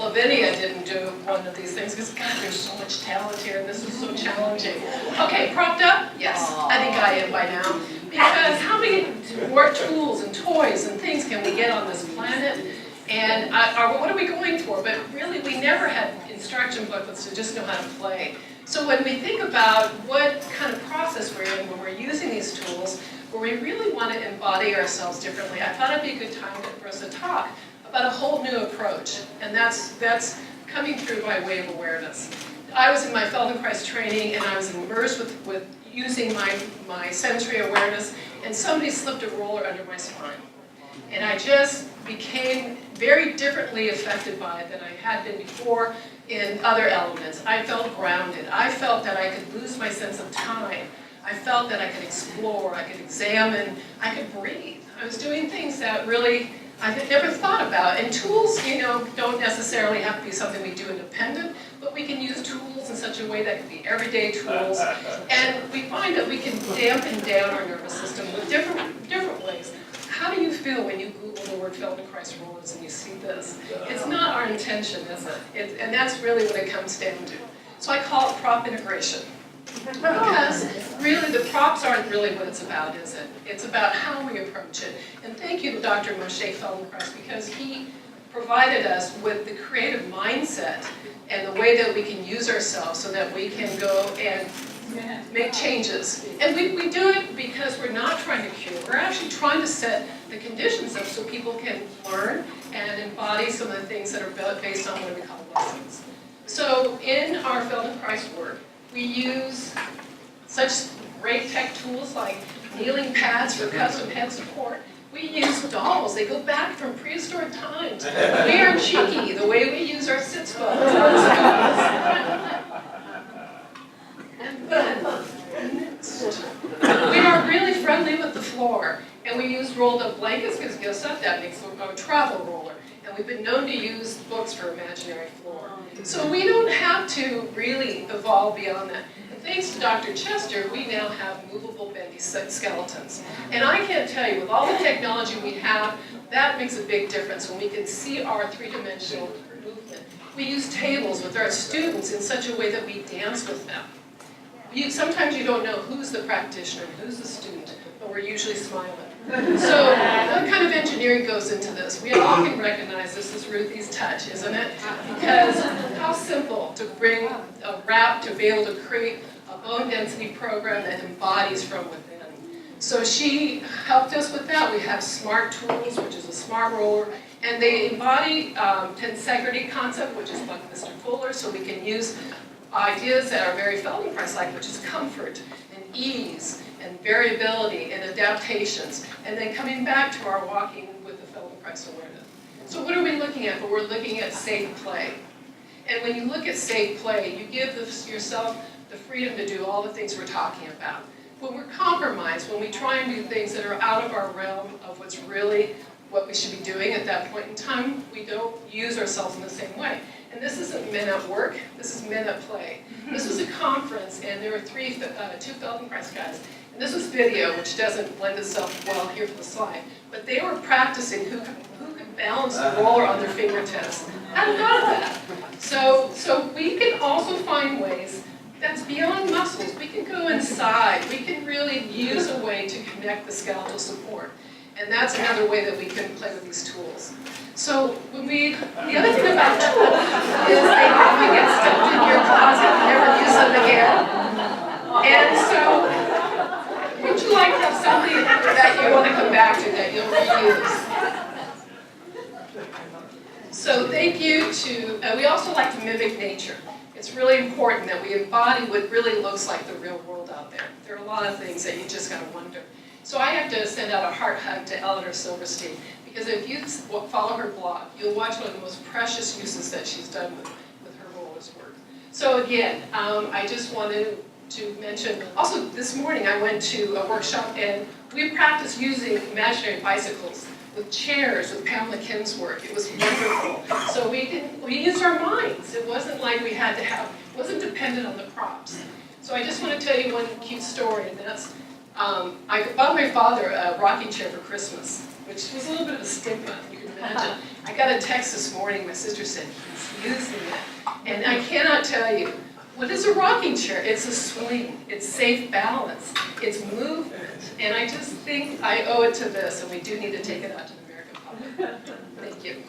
Lavinia didn't do one of these things because, God, there's so much talent here and this is so challenging. Okay, propped up? Yes, I think I am by now. Because how many more tools and toys and things can we get on this planet? And what are we going for? But really, we never had instruction booklets to just know how to play. So when we think about what kind of process we're in when we're using these tools, where we really want to embody ourselves differently, I thought it'd be a good time for us to talk about a whole new approach. And that's coming through by way of awareness. I was in my Feldenkrais training and I was immersed with using my sensory awareness, and somebody slipped a roller under my spine. And I just became very differently affected by it than I had been before in other elements. I felt grounded. I felt that I could lose my sense of time. I felt that I could explore, I could examine, I could breathe. I was doing things that really I had never thought about. And tools, don't necessarily have to be something we do independent, but we can use tools in such a way that can be everyday tools. And we find that we can dampen down our nervous system with different ways. How do you feel when you Google the word Feldenkrais rollers and you see this? It's not our intention, is it? And that's really what it comes down to. So I call it prop integration. Because really the props aren't really what it's about, is it? It's about how we approach it. And thank you to Dr. Moshe Feldenkrais, because he provided us with the creative mindset and the way that we can use ourselves so that we can go and make changes. And we do it because we're not trying to cure. We're actually trying to set the conditions up so people can learn and embody some of the things that are based on what we call lessons. So in our Feldenkrais work, we use such great tech tools like kneeling pads for custom head support. We use dolls. They go back from prehistoric times. We are cheeky the way we use our sits bones. And then, next. We are really friendly with the floor. And we use rolled up blankets because guess what? That makes a travel roller. And we've been known to use books for imaginary floor. So we don't have to really evolve beyond that. And thanks to Dr. Chester, we now have movable bendy skeletons. And I can't tell you, with all the technology we have, that makes a big difference when we can see our three-dimensional movement. We use tables with our students in such a way that we dance with them. Sometimes you don't know who's the practitioner, who's the student, but we're usually smiling. So what kind of engineering goes into this? We all can recognize this is Ruthie's touch, isn't it? Because how simple to bring a wrap to be able to create a bone density program that embodies from within. So she helped us with that. We have smart tools, which is a smart roller, and they embody tensegrity concept, which is like Mr. Fuller, so we can use ideas that are very Feldenkrais-like, which is comfort and ease and variability and adaptations, and then coming back to our walking with the Feldenkrais awareness. So what are we looking at? But we're looking at safe play. And when you look at safe play, you give yourself the freedom to do all the things we're talking about. When we're compromised, when we try and do things that are out of our realm of what's really what we should be doing at that point in time, we don't use ourselves in the same way. And this isn't men at work, this is men at play. This was a conference, and there were two Feldenkrais guys. And this was video, which doesn't lend itself well here for the slide. But they were practicing who could balance the roller on their fingertips. I love that. So we can also find ways that's beyond muscles. We can go inside. We can really use a way to connect the skeletal support. And that's another way that we can play with these tools. So the other thing about tools is they often get stuck in your closet and never use them again. And so, would you like to have something that you want to come back to that you'll reuse? So thank you to, we also like to mimic nature. It's really important that we embody what really looks like the real world out there. There are a lot of things that you just gotta wonder. So I have to send out a heart hug to Eleanor Silverstein, because if you follow her blog, you'll watch one of the most precious uses that she's done with her rollers work. So again, I just wanted to mention, also this morning I went to a workshop and we practiced using imaginary bicycles with chairs with Pamela Kim's work. It was wonderful. So we used our minds. It wasn't like we had to have, it wasn't dependent on the props. So I just want to tell you one cute story, and that's, I bought my father a rocking chair for Christmas, which was a little bit of a stigma, you can imagine. I got a text this morning, my sister said, he's using it. And I cannot tell you, what is a rocking chair? It's a swing, it's safe balance, it's movement. And I just think I owe it to this, and we do need to take it out to the American public. Thank you.